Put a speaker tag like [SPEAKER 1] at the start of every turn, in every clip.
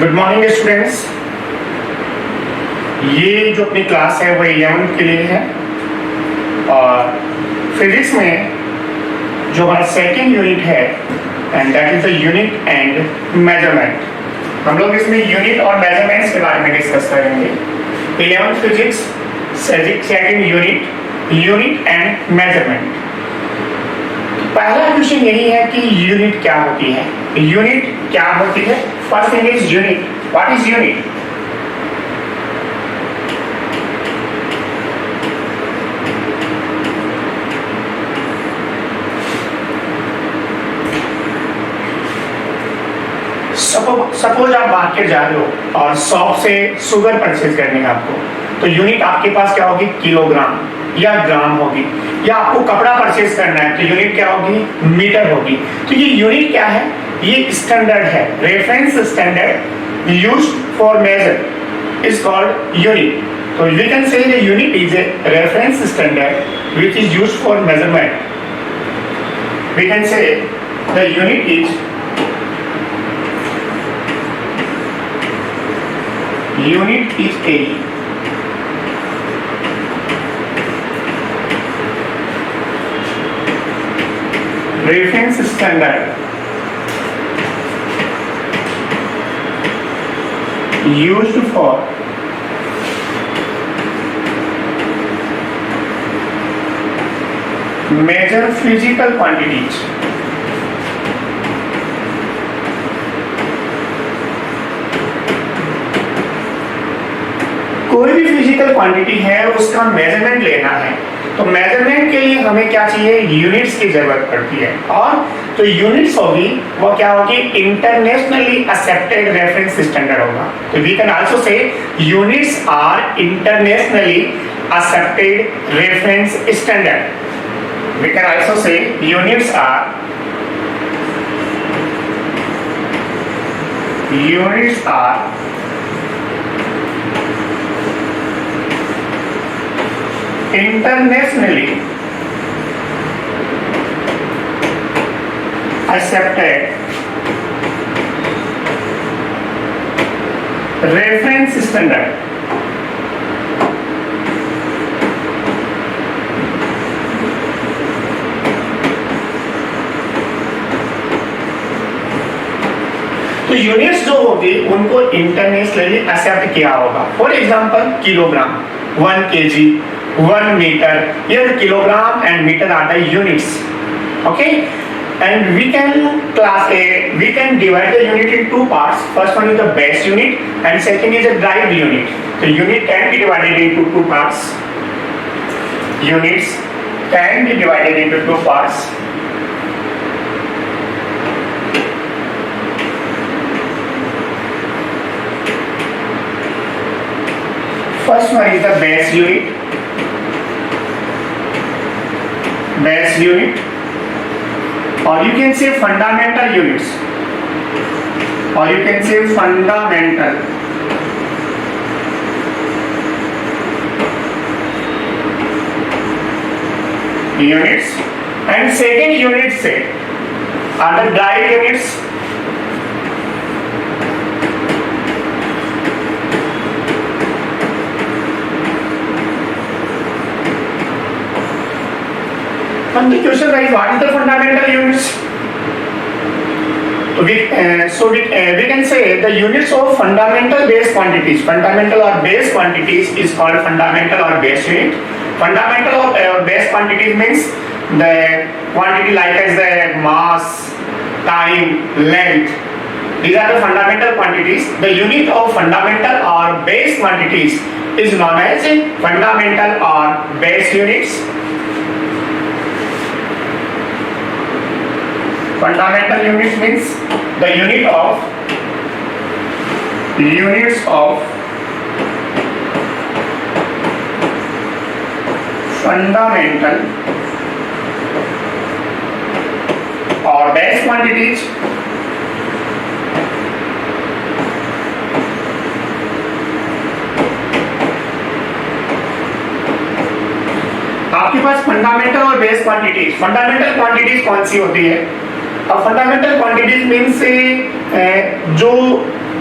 [SPEAKER 1] Good morning students. ये जो अपनी क्लास है वो 11th के लिए है और फिजिक्स में जो हमारा सेकेंड यूनिट है and that is the unit and measurement. हम लोग इसमें यूनिट और मेजरमेंट्स के बारे में डिस्कस करेंगे। 11th physics second unit and measurement. पहला क्वेश्चन यही है कि यूनिट क्या होती है। यूनिट क्या होती है? First thing is unit. What is unit? Suppose आप मार्केट जा रहे हो और शॉप से शुगर परचेज करनी है आपको, तो यूनिट आपके पास क्या होगी? किलोग्राम या ग्राम होगी। या आपको कपड़ा परचेज करना है तो यूनिट क्या होगी? मीटर होगी। तो ये यूनिट क्या है? ये स्टैंडर्ड है, reference standard used for measure is called unit. तो we can say the unit is a reference standard which is used for measurement. We can say the unit is a reference standard used for measure physical quantities। कोई भी physical quantity है उसका measurement लेना है, तो measurement के लिए हमें क्या चाहिए? यूनिट्स की जरूरत पड़ती है। और तो यूनिट्स होगी वो क्या होगी? इंटरनेशनली एक्सेप्टेड रेफरेंस स्टैंडर्ड होगा। तो we can also say units are internationally accepted reference standard. We can also say units are internationally accepted reference standard। तो यूनिट्स जो होगी उनको इंटरनेशनली एक्सेप्ट किया होगा। For example kilogram, 1 kg, 1 meter. Here kilogram and meter are the units. Okay, and we can divide the unit in two parts. First one is the base unit and second is a derived unit. The unit can be divided into two parts. Units can be divided into two parts. First one is the base unit, or you can say fundamental units, or you can say fundamental units, and second unit say are the derived units। And the question is, what is the fundamental units? We can say the units of fundamental base quantities. Fundamental or base quantities is called fundamental or base unit. Fundamental or base quantities means the quantity like as the mass, time, length. These are the fundamental quantities. The unit of fundamental or base quantities is known as fundamental or base units. Fundamental units means the units of fundamental or base quantities आपके पास fundamental और base quantities. Fundamental quantities कौन सी होती है? अब fundamental quantities means जो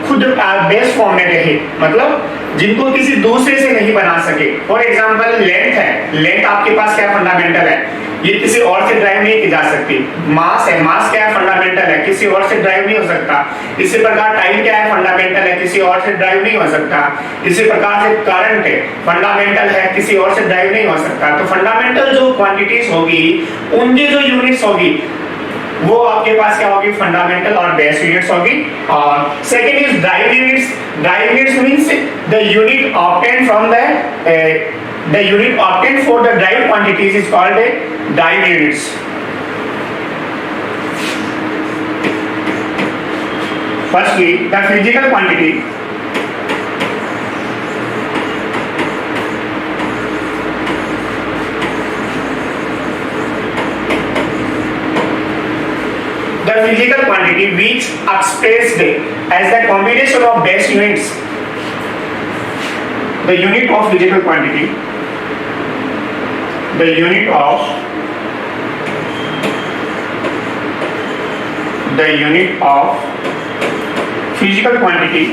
[SPEAKER 1] खुद base form में रहे, मतलब जिनको किसी दूसरे से नहीं बना सके। फॉर एग्जांपल लेंथ है, लेंथ आपके पास क्या फंडामेंटल है, ये किसी और से ड्राइव नहीं की जा सकती। मास है, मास क्या है, फंडामेंटल है, किसी और से ड्राइव नहीं हो सकता। इसी प्रकार टाइम क्या है, फंडामेंटल है, किसी और से ड्राइव नहीं हो सकता। इसी प्रकार से करंट है, फंडामेंटल है, किसी और से ड्राइव नहीं हो सकता। तो फंडामेंटल जो क्वांटिटीज होगी उनकी जो यूनिट्स होगी वो आपके पास क्या होगी, फंडामेंटल और बेस यूनिट्स होगी। और second is drive units. Drive units means the unit obtain from the unit obtained for the derived quantities is called a drive units. Firstly, the physical quantity. The physical quantity which expressed as the combination of base units. The unit of physical quantity. The unit of physical quantity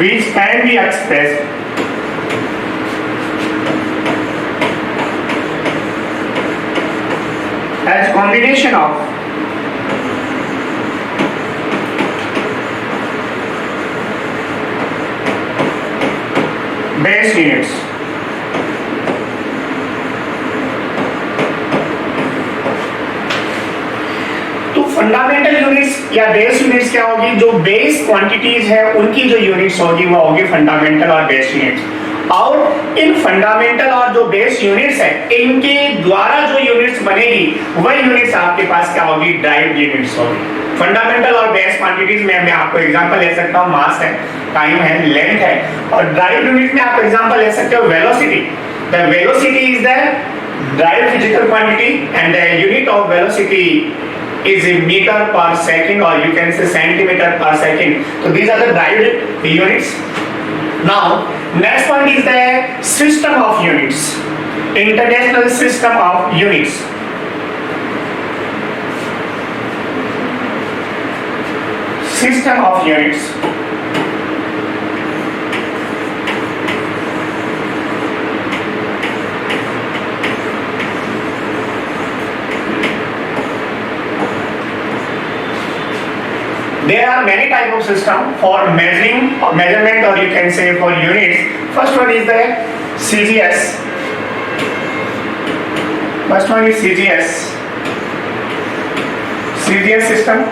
[SPEAKER 1] which can be expressed as combination of base units. Fundamental units या base units क्या होगी, जो base quantities है उनकी जो units होगी वो होगी फंडामेंटल और बेस यूनिट्स। और इन फंडामेंटल और जो बेस यूनिट्स है इनके द्वारा जो यूनिट्स बनेगी वह यूनिट्स आपके पास क्या होगी, ड्राइव्ड यूनिट्स होगी। फंडामेंटल और बेस क्वांटिटीज में मैं आपको एग्जांपल ले सकता हूँ, मास है, टाइम है, लेंथ है। और ड्राइव्ड यूनिट में आप एग्जांपल ले सकते हो velocity. The velocity is the derived physical quantity and the unit of velocity is in meter per second, or you can say centimeter per second. So these are the derived units. Now next one is the system of units, international system of units. System of units. There are many type of system for measuring or measurement, or you can say for units. First one is the CGS. First one is CGS. CGS system.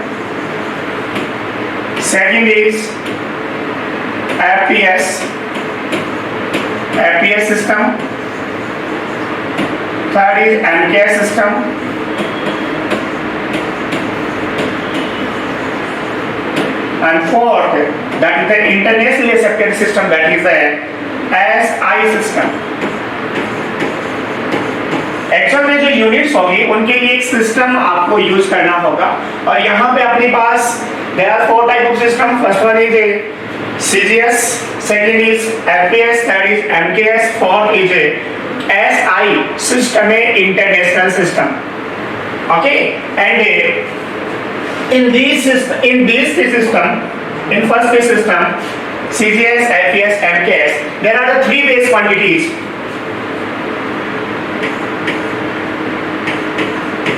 [SPEAKER 1] Second is FPS. FPS system. Third is MKS system. And fourth, that is the internationally accepted system, that is the SI system. Actual में जो units होगी उनके लिए एक system आपको use करना होगा। और यहाँ पे अपने पास there are four type of system. First one is a CGS, second is FPS, third is MKS, fourth is a SI system, a international system. Okay, and in this system, in first base system, CGS, FPS, MKS, there are the three base quantities.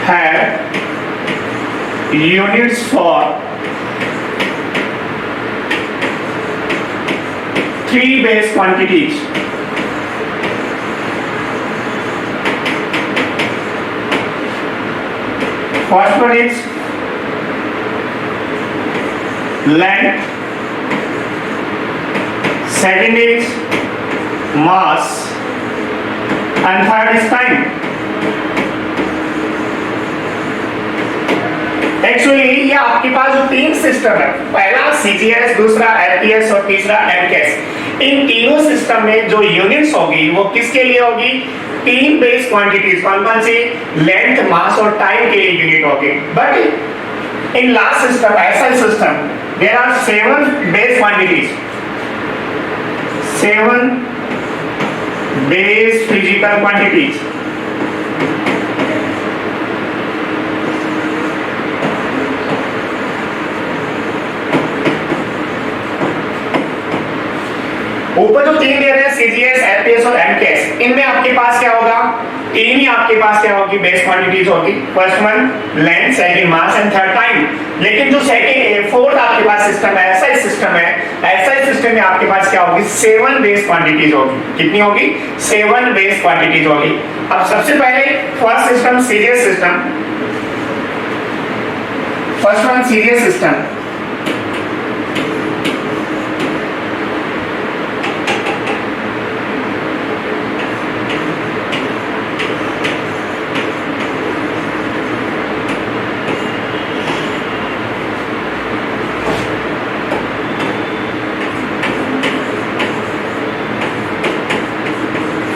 [SPEAKER 1] Have units for three base quantities. First one is length, second is mass, and third is time. Actually ये आपके पास जो तीन system है, पहला CGS, दूसरा FPS और तीसरा MKS, इन तीनों सिस्टम में जो यूनिट्स होगी वो किसके लिए होगी, तीन बेस क्वांटिटीज, कौन कौन सी, लेंथ, मास और टाइम के लिए यूनिट होगी। But in last system, SI system, there are 7 base quantities, 7 base physical quantities. ऊपर जो तीन दे रहे हैं सीजीएस, एफपीएस और एमकेएस, इनमें आपके पास क्या होगा, तीन ही आपके पास क्या होगी, बेस क्वांटिटीज होगी। First one length, second mass and third time. लेकिन जो सेकंड फोर्थ आपके पास सिस्टम है, ऐसा ही सिस्टम है, ऐसा ही सिस्टम में आपके पास क्या होगी, 7 बेस क्वांटिटीज होगी। कितनी होगी, 7 बेस क्वांटिटीज होगी। अब सबसे पहले first system series system, first one series system.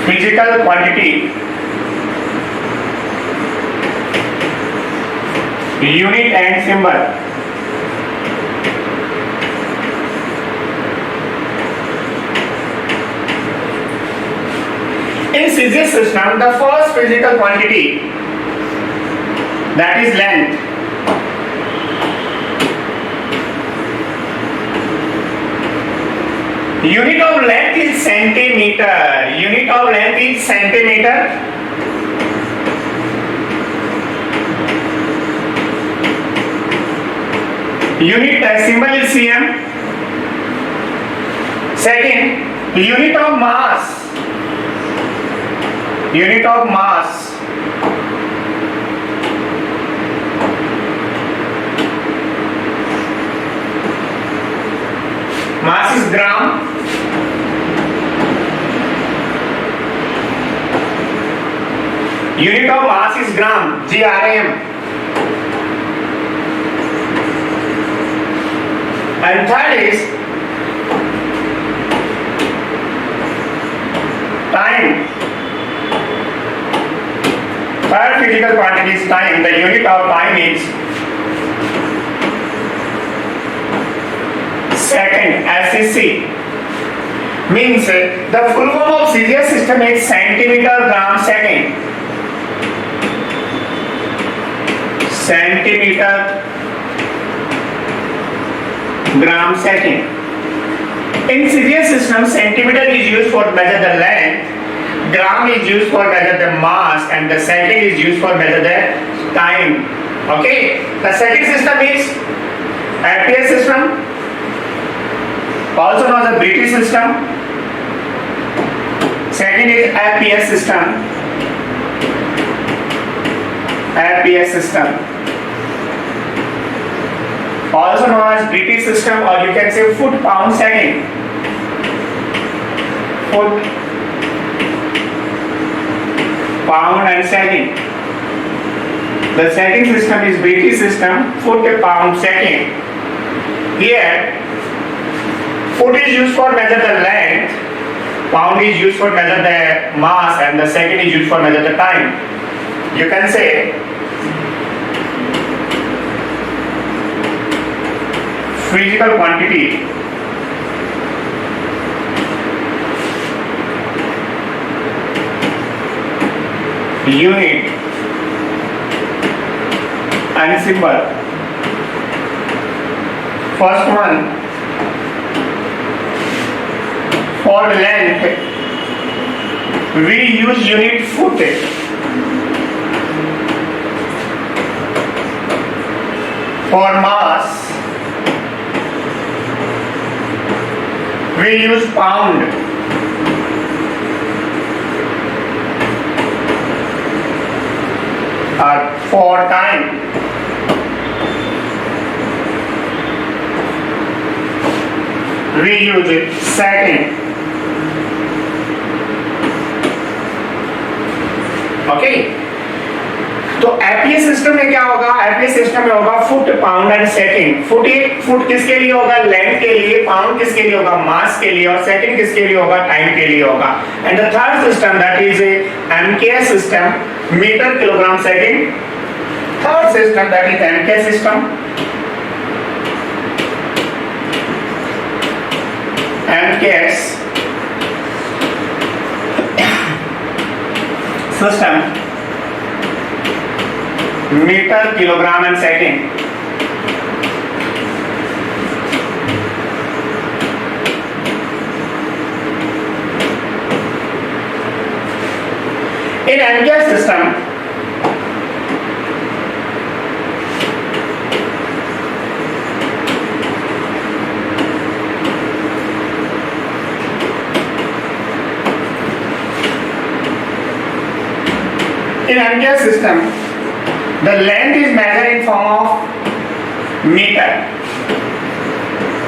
[SPEAKER 1] Physical quantity, unit and symbol. In physics system, the first physical quantity, that is length, unit of length is centimeter. Unit of length is centimeter. Unit symbol is cm. Second, unit of mass. Unit of mass, mass is gram. Unit of mass is gram, GRM. And third is time. Third physical quantity is time. The unit of time is second, SCC. Means the full form of serial system is centimeter gram second. Centimeter gram second. In serial system, centimeter is used for measure the length, gram is used for measure the mass, and the second is used for measure the time. Okay, the second system is APS system, also known as the British system. Second is APS system. APS system, also known as British system, or you can say foot pound second. Foot pound and second. The second system is British system, foot pound second. Here, foot is used for measure the length, pound is used for measure the mass, and the second is used for measure the time. You can say physical quantity, unit and symbol. First one, for length we use unit foot. For mass we use pound. For time we use it second. Okay, तो APS system में क्या होगा, APS system में होगा foot pound and second. Foot किसके लिए होगा, length के लिए, पाउंड किसके लिए होगा, मास के लिए, और सेकंड किसके लिए होगा, टाइम के लिए होगा। And the third system that is MKS system, metre kilogram second. Third system that is MKS system, MKS system, metre kilogram and second. In MKS system, the length is measured in form of meter.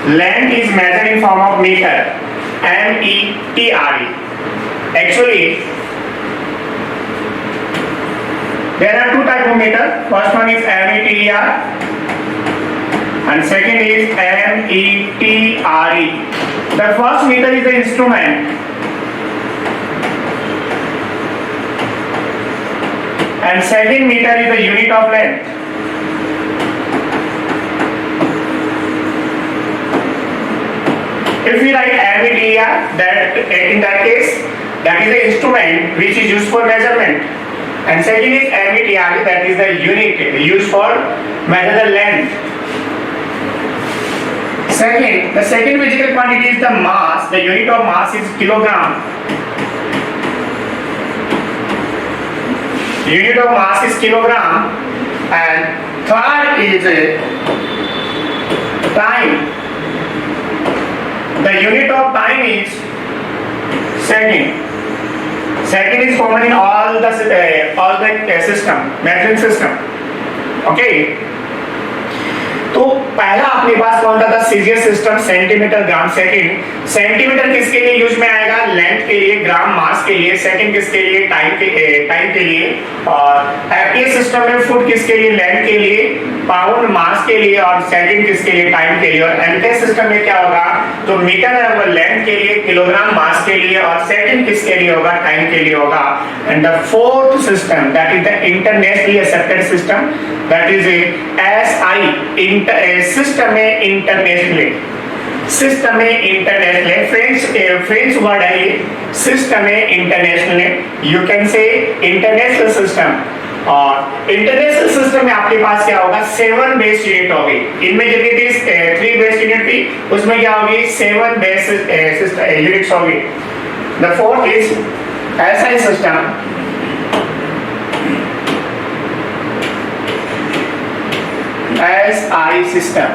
[SPEAKER 1] Length is measured in form of meter, M-E-T-R-E. Actually, there are two types of meter. First one is M-E-T-E-R and second is M-E-T-R-E. The first meter is the instrument and second meter is the unit of length. If we write M-E-T-R, that in that case, that is the instrument which is used for measurement, and second is M-E-T-R, that is the unit used for measure the length. Second, the second physical quantity is the mass. The unit of mass is kilogram. Unit of mass is kilogram, and third is time. The unit of time is second. Second is common in all the system, measuring system. Okay. तो पहला अपने पास कौन था? CGS system, centimetre, ग्राम, second. Centimetre किसके लिए use में आएगा? Length के लिए, ग्राम मास के लिए, सेकंड किसके लिए? टाइम के लिए. और एफपीएस सिस्टम में फुट किसके लिए? लेंथ के लिए, पाउंड मास के लिए, और सेकंड किसके लिए? टाइम के लिए. और एमकेएस सिस्टम में क्या होगा? जो मीटर है वो लेंथ के लिए, किलोग्राम मास के लिए, और सेकंड किसके लिए होगा? टाइम के लिए होगा. And the fourth system, that is the internationally accepted system, that is SI. System में इंटरनेशनली, सिस्टम में इंटरनेशनल, फ्रेंच वर्ड है ये. सिस्टम में international, you can say international system. और इंटरनेशनल सिस्टम में आपके पास क्या होगा? 7 बेस यूनिट होगी. इनमें जितनी थी 3 बेस यूनिट थी, उसमें क्या होगी? 7 बेस यूनिट्स होगी. The fourth is SI system. SI system.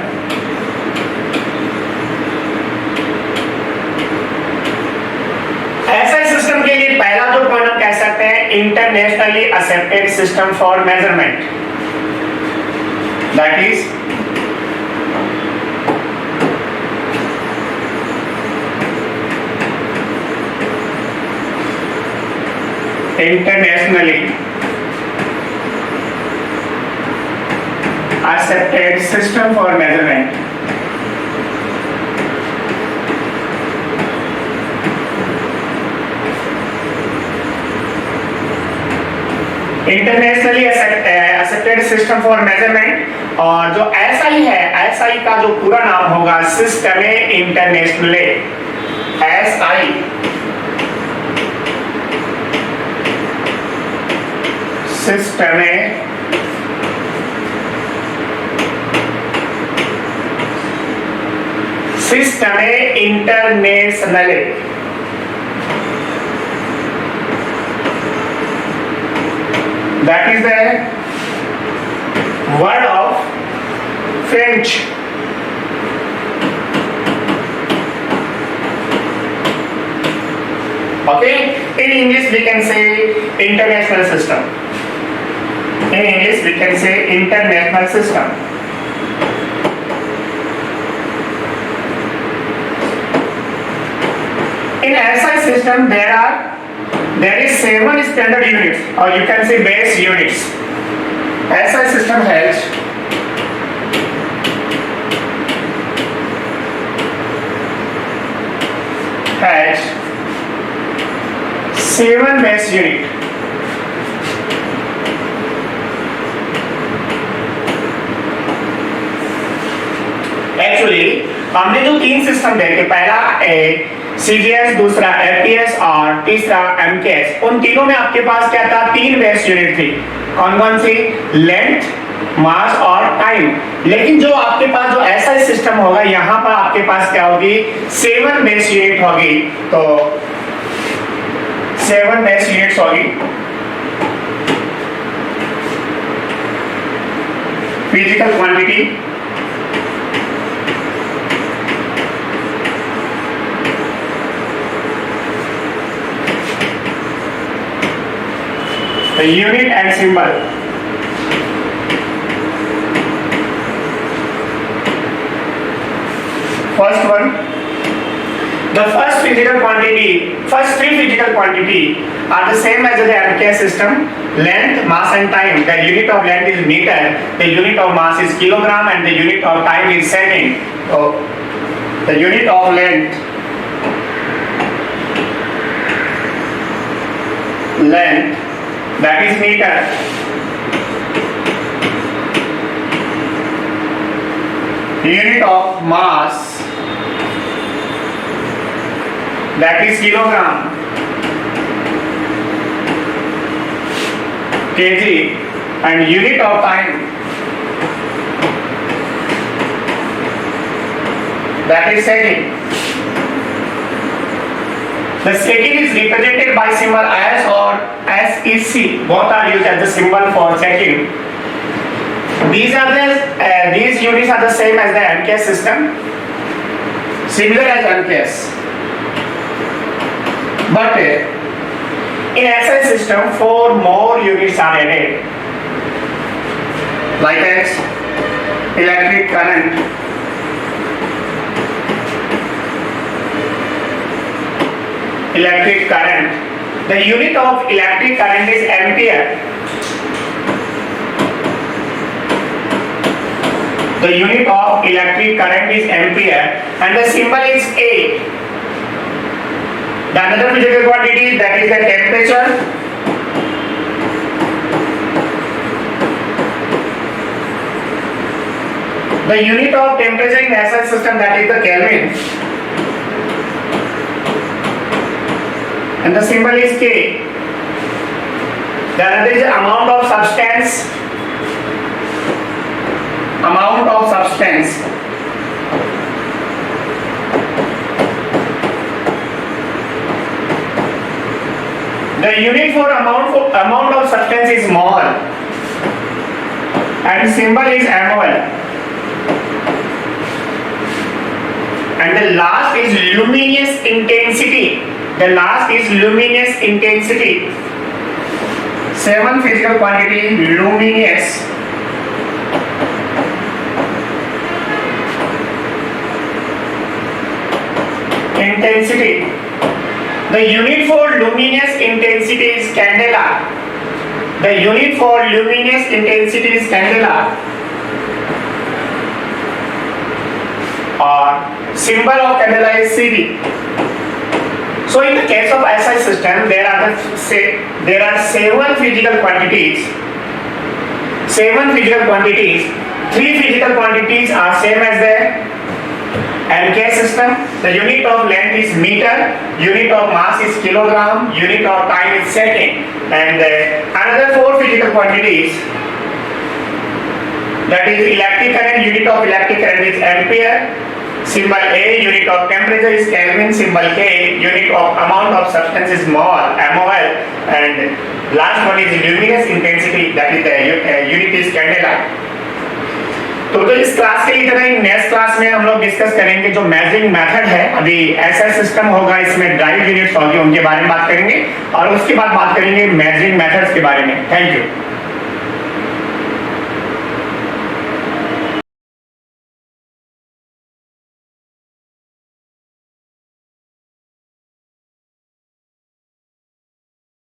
[SPEAKER 1] SI system के लिए पहला जो पॉइंट हम कह सकते हैं, internationally accepted system for measurement. That is internationally accepted system for measurement. Internationally accepted system for measurement. और जो एसआई है, एसआई का जो पूरा नाम होगा system international. SI system system international. That is the word of French. Okay, in English we can say international system. In English we can say international system. In SI system there is 7 standard units, or you can say base units. SI system has has 7 base unit. Actually हमने जो 3 system देखे, पहला CGS, दूसरा FPS और तीसरा MKS, उन तीनों में आपके पास क्या था? 3 बेस यूनिट थी. कौन कौन सी? लेंथ, मास और टाइम. लेकिन जो आपके पास जो ऐसा सिस्टम होगा, यहाँ पर आपके पास क्या होगी? 7 बेस यूनिट होगी. तो 7 बेस यूनिट्स होगी. physical quantity the unit and symbol. First one, the first three physical quantity are the same as the MK system. Length, mass and time. The unit of length is meter, the unit of mass is kilogram, and the unit of time is second. So the unit of length that is meter. Unit of mass that is kilogram, kg, and unit of time that is second. The second is represented by symbol S or SEC. Both are used as the symbol for second. These units are the same as the MKS system, similar as MKS. But in SI system, 4 more units are added, like as electric current, The unit of electric current is ampere. The unit of electric current is ampere, and the symbol is A. The another physical quantity, that is the temperature. The unit of temperature in SI system, that is the Kelvin, and the symbol is K. The another is amount of substance. The unit for amount of substance is mole, and symbol is mol. And the last is luminous intensity. 7 physical quantity luminous. Intensity. The unit for luminous intensity is candela. Or symbol of candela is Cv. So in the case of SI system, there are 7 physical quantities. 3 physical quantities are same as the MK system. The unit of length is meter, unit of mass is kilogram, unit of time is second, and another 4 physical quantities, that is electric current. Unit of electric current is ampere, symbol A. Unit of temperature is Kelvin, symbol K. Unit of amount of substance is mol, and last one is luminous intensity, that is the unit is candela. तो इस class के लिए इतना ही। Next class में हम लोग discuss करेंगे जो मेजरिंग मेथड है। अभी ऐसा सिस्टम होगा, इसमें ड्राइव यूनिट्स होंगे, उनके बारे में बात करेंगे, और उसके बाद बात करेंगे मेजरिंग मेथड्स के बारे में। Thank you.